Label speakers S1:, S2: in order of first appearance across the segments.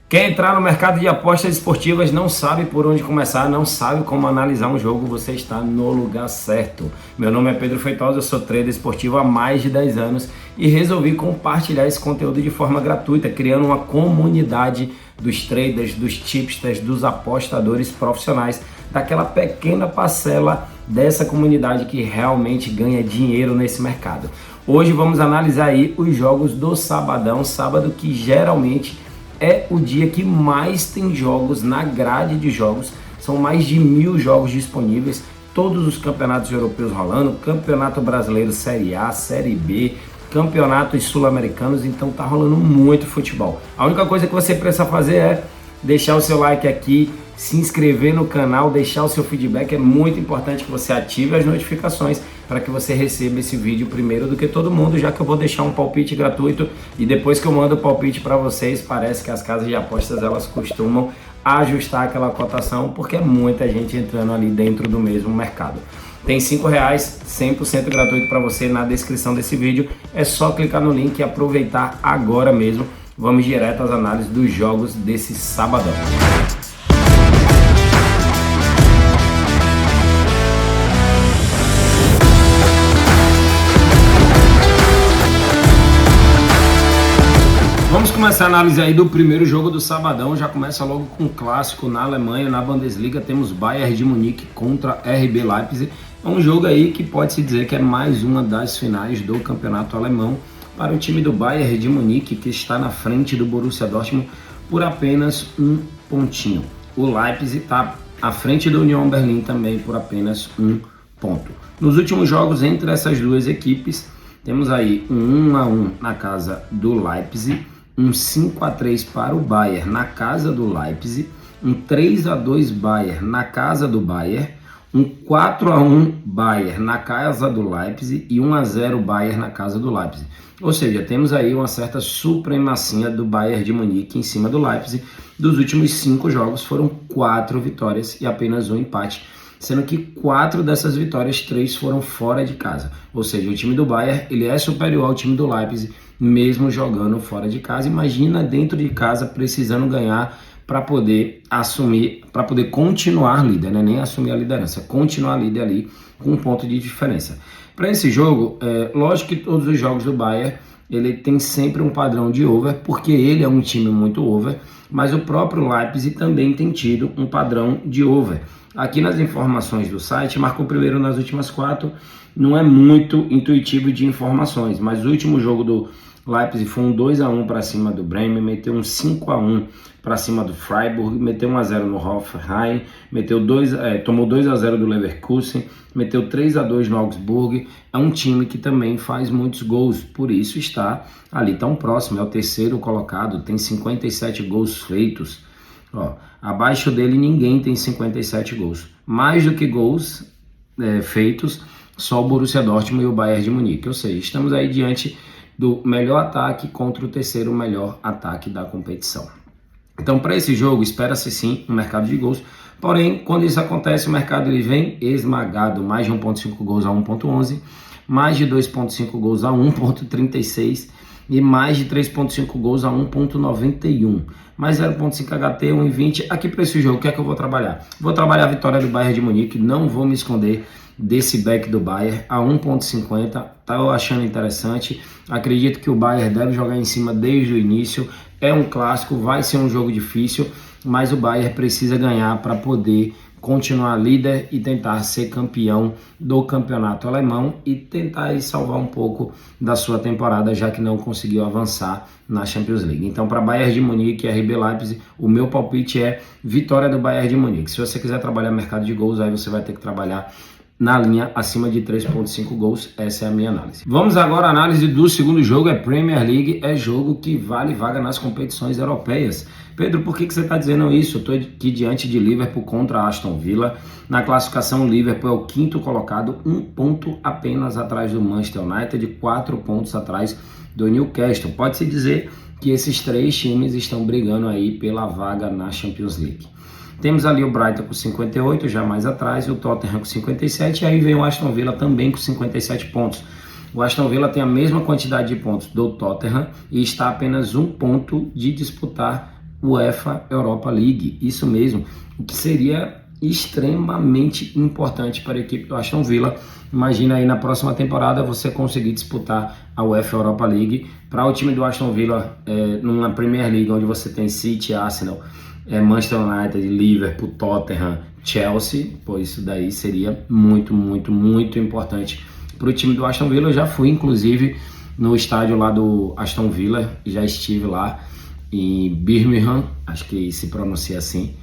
S1: Quer entrar no mercado de apostas esportivas, não sabe por onde começar, não sabe como analisar um jogo, você está no lugar certo. Meu nome é Pedro Feitosa, eu sou trader esportivo há mais de 10 anos e resolvi compartilhar esse conteúdo de forma gratuita, criando uma comunidade dos traders, dos tipsters, dos apostadores profissionais, daquela pequena parcela dessa comunidade que realmente ganha dinheiro nesse mercado. Hoje vamos analisar aí os jogos do sabadão, sábado que geralmente é o dia que mais tem jogos na grade de jogos, são mais de 1000 jogos disponíveis, todos os campeonatos europeus rolando, campeonato brasileiro Série A, Série B, campeonatos sul-americanos, então tá rolando muito futebol. A única coisa que você precisa fazer é deixar o seu like aqui, se inscrever no canal, deixar o seu feedback, é muito importante que você ative as notificações para que você receba esse vídeo primeiro do que todo mundo, já que eu vou deixar um palpite gratuito e depois que eu mando o palpite para vocês, parece que as casas de apostas elas costumam ajustar aquela cotação porque é muita gente entrando ali dentro do mesmo mercado. Tem R$5, 100% gratuito para você na descrição desse vídeo, é só clicar no link e aproveitar agora mesmo. Vamos direto às análises dos jogos desse sabadão. Vamos começar a análise aí do primeiro jogo do sabadão, já começa logo com um clássico na Alemanha, na Bundesliga, temos Bayern de Munique contra RB Leipzig, é um jogo aí que pode-se dizer que é mais uma das finais do campeonato alemão para o time do Bayern de Munique, que está na frente do Borussia Dortmund por apenas um pontinho. O Leipzig está à frente do Union Berlin também por apenas um ponto. Nos últimos jogos entre essas duas equipes, temos aí um 1-1 na casa do Leipzig, um 5-3 para o Bayern na casa do Leipzig, um 3-2 Bayern na casa do Bayern, um 4-1 Bayern na casa do Leipzig e 1-0 Bayern na casa do Leipzig. Ou seja, temos aí uma certa supremacia do Bayern de Munique em cima do Leipzig. Dos últimos 5 jogos foram 4 vitórias e apenas um empate, sendo que 4 dessas vitórias, 3 foram fora de casa. Ou seja, o time do Bayern ele é superior ao time do Leipzig, mesmo jogando fora de casa. Imagina dentro de casa precisando ganhar para poder assumir, para poder continuar líder, né? Nem assumir a liderança, continuar líder ali com um ponto de diferença. Para esse jogo, lógico que todos os jogos do Bayern ele tem sempre um padrão de over, porque ele é um time muito over, mas o próprio Leipzig também tem tido um padrão de over. Aqui nas informações do site, marcou primeiro nas últimas 4, não é muito intuitivo de informações, mas o último jogo do Leipzig foi um 2-1 para cima do Bremen, meteu um 5-1 para cima do Freiburg, meteu 1-0 no Hoffenheim, tomou 2-0 do Leverkusen, meteu 3-2 no Augsburg. É um time que também faz muitos gols, por isso está ali tão próximo, é o terceiro colocado, tem 57 gols feitos. Abaixo dele ninguém tem 57 gols. Mais do que gols feitos, só o Borussia Dortmund e o Bayern de Munique. Ou seja, estamos aí diante do melhor ataque contra o terceiro melhor ataque da competição. Então, para esse jogo, espera-se sim um mercado de gols. Porém, quando isso acontece, o mercado ele vem esmagado. Mais de 1.5 gols a 1.11, mais de 2.5 gols a 1.36 e mais de 3.5 gols a 1.91. Mais 0.5 HT, 1.20. Aqui para esse jogo, o que é que eu vou trabalhar? Vou trabalhar a vitória do Bayern de Munique, não vou me esconder desse back do Bayern a 1.50, tá eu achando interessante. Acredito que o Bayern deve jogar em cima desde o início. É um clássico, vai ser um jogo difícil, mas o Bayern precisa ganhar para poder continuar líder e tentar ser campeão do campeonato alemão e tentar salvar um pouco da sua temporada, já que não conseguiu avançar na Champions League. Então, para Bayern de Munique e RB Leipzig, o meu palpite é vitória do Bayern de Munique. Se você quiser trabalhar mercado de gols, aí você vai ter que trabalhar na linha acima de 3.5 gols, essa é a minha análise. Vamos agora à análise do segundo jogo, é Premier League, é jogo que vale vaga nas competições europeias. Pedro, por que você está dizendo isso? Eu estou aqui diante de Liverpool contra Aston Villa. Na classificação, o Liverpool é o 5º colocado, 1 ponto apenas atrás do Manchester United, 4 pontos atrás do Newcastle. Pode-se dizer que esses 3 times estão brigando aí pela vaga na Champions League. Temos ali o Brighton com 58, já mais atrás, e o Tottenham com 57, e aí vem o Aston Villa também com 57 pontos. O Aston Villa tem a mesma quantidade de pontos do Tottenham e está a apenas 1 ponto de disputar UEFA Europa League, isso mesmo, o que seria extremamente importante para a equipe do Aston Villa. Imagina aí na próxima temporada você conseguir disputar a UEFA Europa League. Para o time do Aston Villa, numa Premier League onde você tem City, Arsenal, Manchester United, Liverpool, Tottenham, Chelsea, pô, isso daí seria muito, muito, muito importante para o time do Aston Villa. Eu já fui, inclusive, no estádio lá do Aston Villa, já estive lá em Birmingham, acho que se pronuncia assim,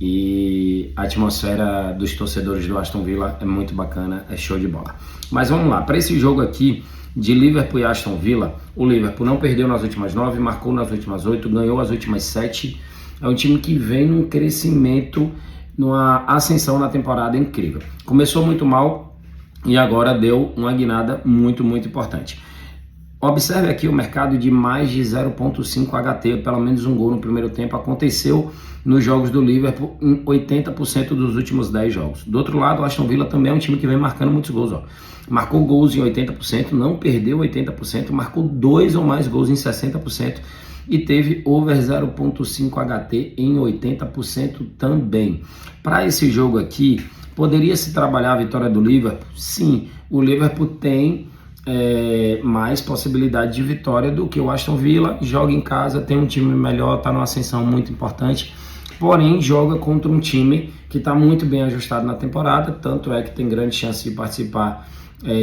S1: e a atmosfera dos torcedores do Aston Villa é muito bacana, é show de bola. Mas vamos lá, para esse jogo aqui de Liverpool e Aston Villa, o Liverpool não perdeu nas últimas 9, marcou nas últimas 8, ganhou as últimas 7, é um time que vem num crescimento, numa ascensão na temporada incrível. Começou muito mal e agora deu uma guinada muito, muito importante. Observe aqui o mercado de mais de 0.5 HT, pelo menos um gol no primeiro tempo, aconteceu nos jogos do Liverpool em 80% dos últimos 10 jogos. Do outro lado, o Aston Villa também é um time que vem marcando muitos gols. Ó. Marcou gols em 80%, não perdeu 80%, marcou 2 ou mais gols em 60% e teve over 0.5 HT em 80% também. Para esse jogo aqui, poderia se trabalhar a vitória do Liverpool? Sim, o Liverpool tem mais possibilidade de vitória do que o Aston Villa, joga em casa, tem um time melhor, está numa ascensão muito importante, porém joga contra um time que está muito bem ajustado na temporada, tanto é que tem grande chance de participar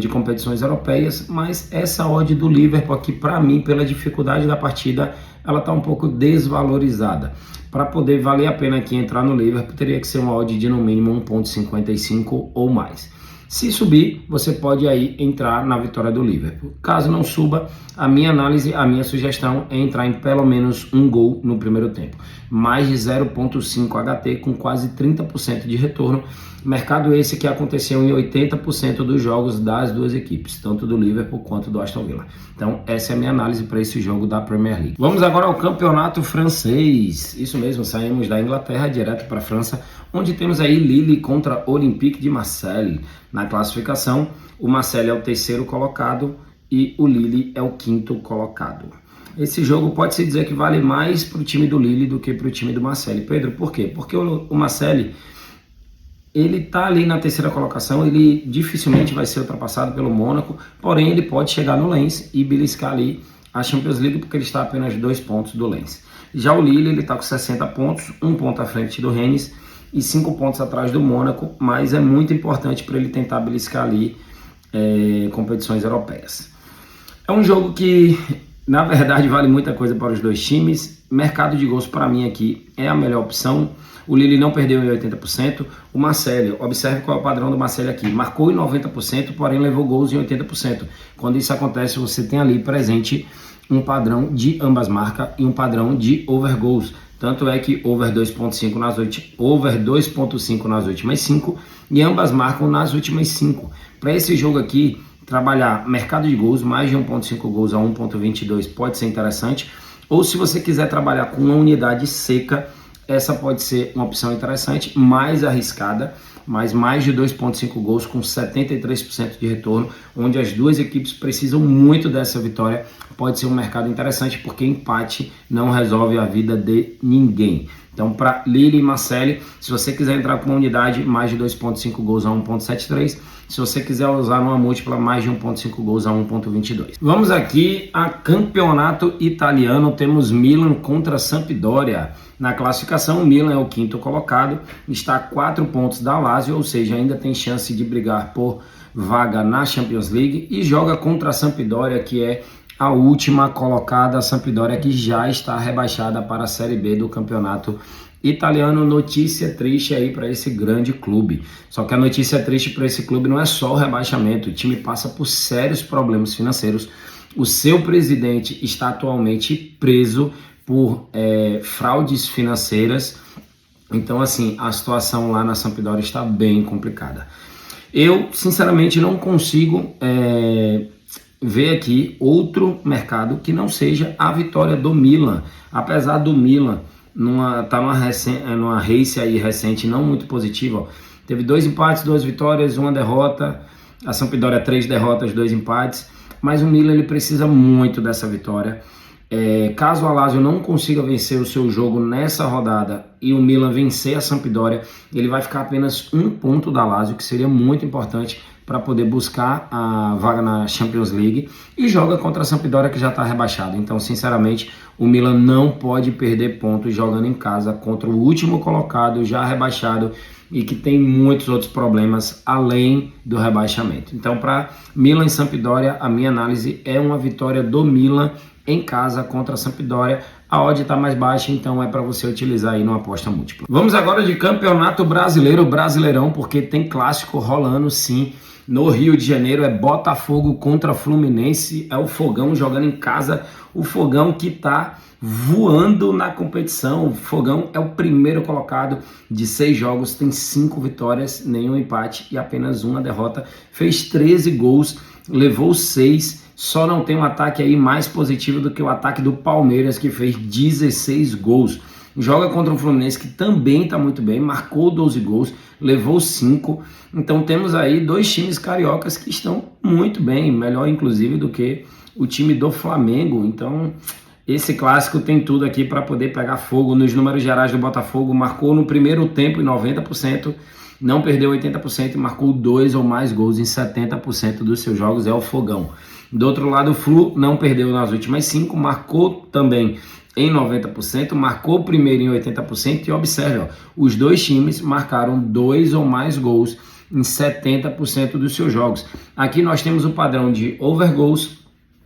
S1: de competições europeias, mas essa odd do Liverpool aqui, para mim, pela dificuldade da partida, ela está um pouco desvalorizada. Para poder valer a pena aqui entrar no Liverpool, teria que ser uma odd de no mínimo 1.55 ou mais. Se subir, você pode aí entrar na vitória do Liverpool. Caso não suba, a minha análise, a minha sugestão é entrar em pelo menos um gol no primeiro tempo. Mais de 0.5 HT com quase 30% de retorno. Mercado esse que aconteceu em 80% dos jogos das duas equipes, tanto do Liverpool quanto do Aston Villa. Então essa é a minha análise para esse jogo da Premier League. Vamos agora ao campeonato francês. Isso mesmo, saímos da Inglaterra direto para a França, onde temos aí Lille contra Olympique de Marseille. Na classificação, o Marseille é o terceiro colocado e o Lille é o quinto colocado. Esse jogo pode-se dizer que vale mais para o time do Lille do que para o time do Marseille. Pedro, por quê? Porque o Marseille, ele está ali na terceira colocação, ele dificilmente vai ser ultrapassado pelo Mônaco, porém ele pode chegar no Lens e beliscar ali a Champions League, porque ele está a apenas 2 pontos do Lens. Já o Lille, ele está com 60 pontos, 1 ponto à frente do Rennes e 5 pontos atrás do Mônaco, mas é muito importante para ele tentar beliscar ali competições europeias. É um jogo que, na verdade, vale muita coisa para os dois times. Mercado de gols, para mim, aqui é a melhor opção. O Lille não perdeu em 80%. O Marseille, observe qual é o padrão do Marseille aqui. Marcou em 90%, porém levou gols em 80%. Quando isso acontece, você tem ali presente um padrão de ambas marcas e um padrão de over goals. Tanto é que over 2.5 nas últimas 5 e ambas marcam nas últimas 5. Para esse jogo aqui, trabalhar mercado de gols, mais de 1.5 gols a 1.22 pode ser interessante. Ou se você quiser trabalhar com uma unidade seca, essa pode ser uma opção interessante, mais arriscada, mas mais de 2.5 gols com 73% de retorno, onde as duas equipes precisam muito dessa vitória, pode ser um mercado interessante, porque empate não resolve a vida de ninguém. Então, para Lille e Marseille, se você quiser entrar com uma unidade, mais de 2.5 gols a 1.73, se você quiser usar uma múltipla, mais de 1.5 gols a 1.22. Vamos aqui a campeonato italiano, temos Milan contra Sampdoria. Na classificação, o Milan é o quinto colocado, está a 4 pontos da Lazio, ou seja, ainda tem chance de brigar por vaga na Champions League e joga contra a Sampdoria, que é a última colocada, a Sampdoria que já está rebaixada para a Série B do campeonato italiano. Notícia triste aí para esse grande clube. Só que a notícia triste para esse clube não é só o rebaixamento, o time passa por sérios problemas financeiros. O seu presidente está atualmente preso por fraudes financeiras. Então, assim, a situação lá na Sampdoria está bem complicada. Eu, sinceramente, não consigo ver aqui outro mercado que não seja a vitória do Milan. Apesar do Milan tá numa race aí recente não muito positiva, ó. Teve 2 empates, 2 vitórias, 1 derrota. A Sampdoria 3 derrotas, 2 empates. Mas o Milan ele precisa muito dessa vitória. Caso a Lazio não consiga vencer o seu jogo nessa rodada e o Milan vencer a Sampdoria, ele vai ficar apenas um ponto da Lazio, que seria muito importante para poder buscar a vaga na Champions League, e joga contra a Sampdoria, que já está rebaixado. Então, sinceramente, o Milan não pode perder pontos jogando em casa contra o último colocado, já rebaixado, e que tem muitos outros problemas além do rebaixamento. Então, para Milan e Sampdoria, a minha análise é uma vitória do Milan em casa contra a Sampdoria. A odd está mais baixa, então é para você utilizar aí numa aposta múltipla. Vamos agora de Campeonato Brasileiro, Brasileirão, porque tem clássico rolando sim. No Rio de Janeiro é Botafogo contra Fluminense, é o Fogão jogando em casa, o Fogão que está voando na competição. O Fogão é o primeiro colocado de 6 jogos, tem 5 vitórias, nenhum empate e apenas uma derrota, fez 13 gols, levou 6, só não tem um ataque aí mais positivo do que o ataque do Palmeiras, que fez 16 gols. Joga contra o Fluminense, que também está muito bem, marcou 12 gols, levou 5. Então temos aí 2 times cariocas que estão muito bem, melhor inclusive do que o time do Flamengo. Então esse clássico tem tudo aqui para poder pegar fogo. Nos números gerais do Botafogo, marcou no primeiro tempo em 90%, não perdeu 80% e marcou 2 ou mais gols em 70% dos seus jogos, é o Fogão. Do outro lado, o Flu não perdeu nas últimas 5, marcou também em 90%, marcou primeiro em 80% e observe, os 2 times marcaram 2 ou mais gols em 70% dos seus jogos. Aqui nós temos o padrão de over goals,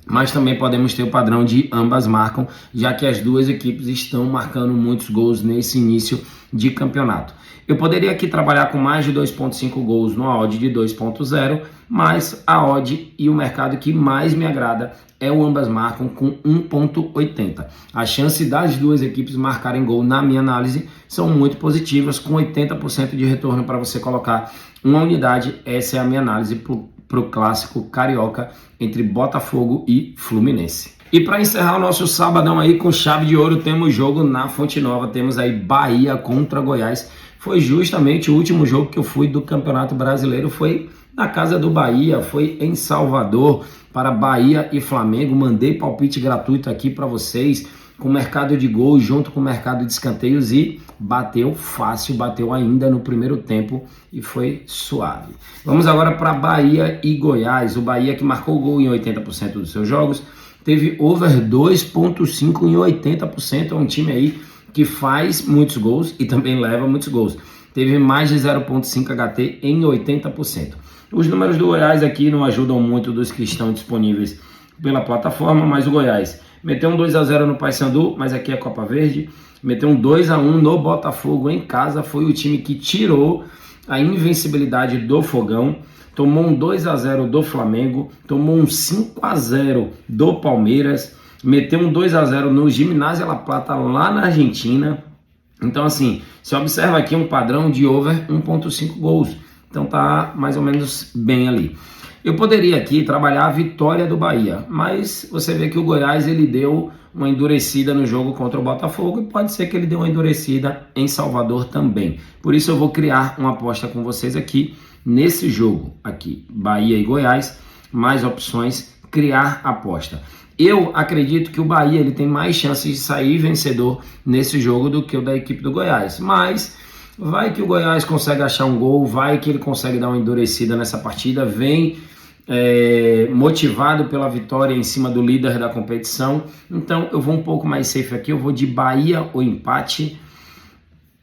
S1: mas também podemos ter o padrão de ambas marcam, já que as 2 equipes estão marcando muitos gols nesse início de campeonato. Eu poderia aqui trabalhar com mais de 2.5 gols no odd de 2.0, mas a odd e o mercado que mais me agrada é o ambas marcam com 1.80. A chance das 2 equipes marcarem gol, na minha análise, são muito positivas, com 80% de retorno para você colocar uma unidade. Essa é a minha análise para o clássico carioca entre Botafogo e Fluminense. E para encerrar o nosso sabadão aí com chave de ouro, temos jogo na Fonte Nova, temos aí Bahia contra Goiás. Foi justamente o último jogo que eu fui do Campeonato Brasileiro, foi na casa do Bahia, foi em Salvador, para Bahia e Flamengo. Mandei palpite gratuito aqui para vocês, com o mercado de gols junto com o mercado de escanteios, e bateu fácil, bateu ainda no primeiro tempo e foi suave. Vamos agora para Bahia e Goiás. O Bahia, que marcou gol em 80% dos seus jogos, teve over 2.5 em 80%, é um time aí que faz muitos gols e também leva muitos gols. Teve mais de 0.5 HT em 80%. Os números do Goiás aqui não ajudam muito dos que estão disponíveis pela plataforma, mas o Goiás meteu um 2-0 no Paysandu, mas aqui é Copa Verde. Meteu um 2-1 no Botafogo em casa, foi o time que tirou a invencibilidade do Fogão. Tomou um 2-0 do Flamengo, tomou um 5-0 do Palmeiras, meteu um 2-0 no Gimnasia La Plata lá na Argentina. Então assim, você observa aqui um padrão de over 1.5 gols. Então tá mais ou menos bem ali. Eu poderia aqui trabalhar a vitória do Bahia, mas você vê que o Goiás ele deu uma endurecida no jogo contra o Botafogo e pode ser que ele dê uma endurecida em Salvador também. Por isso eu vou criar uma aposta com vocês aqui nesse jogo aqui, Bahia e Goiás, mais opções, criar aposta. Eu acredito que o Bahia ele tem mais chances de sair vencedor nesse jogo do que o da equipe do Goiás, mas vai que o Goiás consegue achar um gol, vai que ele consegue dar uma endurecida nessa partida, vem motivado pela vitória em cima do líder da competição. Então eu vou um pouco mais safe aqui, eu vou de Bahia ou empate.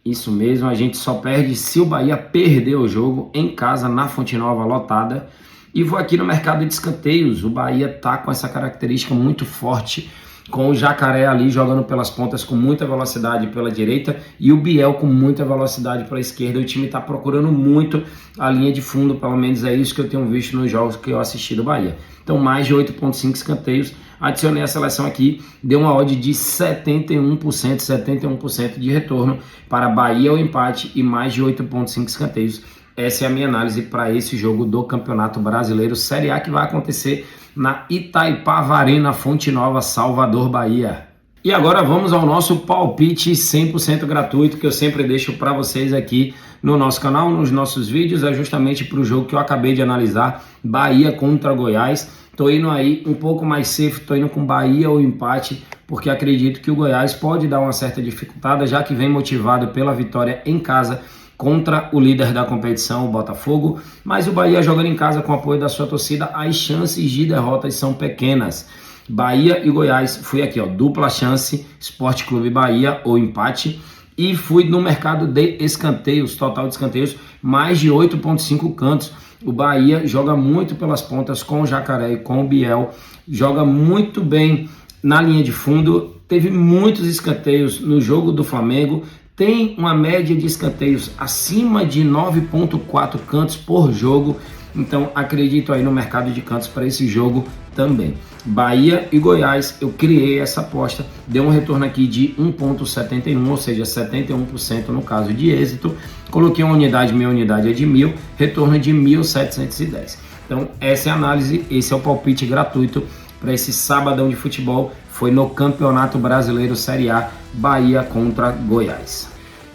S1: Isso mesmo, a gente só perde se o Bahia perder o jogo em casa, na Fonte Nova lotada. E vou aqui no mercado de escanteios. O Bahia tá com essa característica muito forte, com o Jacaré ali jogando pelas pontas com muita velocidade pela direita e o Biel com muita velocidade pela esquerda. O time está procurando muito a linha de fundo, pelo menos é isso que eu tenho visto nos jogos que eu assisti do Bahia. Então mais de 8.5 escanteios, adicionei a seleção aqui, deu uma odd de 71% de retorno para Bahia ao empate e mais de 8.5 escanteios. Essa é a minha análise para esse jogo do Campeonato Brasileiro Série A, que vai acontecer na Itaipava Arena, Fonte Nova, Salvador, Bahia. E agora vamos ao nosso palpite 100% gratuito, que eu sempre deixo para vocês aqui no nosso canal, nos nossos vídeos. É justamente para o jogo que eu acabei de analisar, Bahia contra Goiás. Tô indo aí um pouco mais safe, tô indo com Bahia ou empate, porque acredito que o Goiás pode dar uma certa dificultada, já que vem motivado pela vitória em casa contra o líder da competição, o Botafogo, mas o Bahia jogando em casa com o apoio da sua torcida, as chances de derrotas são pequenas. Bahia e Goiás, fui aqui, ó, dupla chance, Sport Clube Bahia ou empate, e fui no mercado de escanteios, total de escanteios, mais de 8,5 cantos. O Bahia joga muito pelas pontas com o Jacaré e com o Biel, joga muito bem na linha de fundo, teve muitos escanteios no jogo do Flamengo, tem uma média de escanteios acima de 9,4 cantos por jogo, então acredito aí no mercado de cantos para esse jogo também. Bahia e Goiás, eu criei essa aposta, deu um retorno aqui de 1,71, ou seja, 71% no caso de êxito. Coloquei uma unidade, minha unidade é de 1.000, retorno de 1.710. Então essa é a análise, esse é o palpite gratuito para esse sabadão de futebol, foi no Campeonato Brasileiro Série A, Bahia contra Goiás.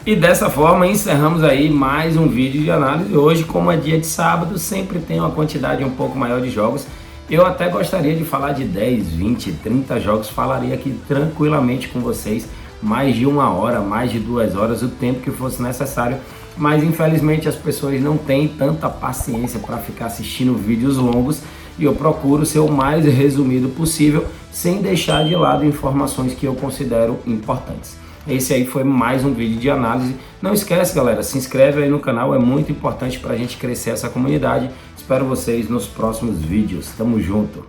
S1: E dessa forma encerramos aí mais um vídeo de análise. Hoje, como é dia de sábado, sempre tem uma quantidade um pouco maior de jogos. Eu até gostaria de falar de 10, 20, 30 jogos, falaria aqui tranquilamente com vocês, mais de 1 hora, mais de 2 horas, o tempo que fosse necessário, mas infelizmente as pessoas não têm tanta paciência para ficar assistindo vídeos longos e eu procuro ser o mais resumido possível, sem deixar de lado informações que eu considero importantes. Esse aí foi mais um vídeo de análise. Não esquece, galera, se inscreve aí no canal, é muito importante para a gente crescer essa comunidade. Espero vocês nos próximos vídeos. Tamo junto!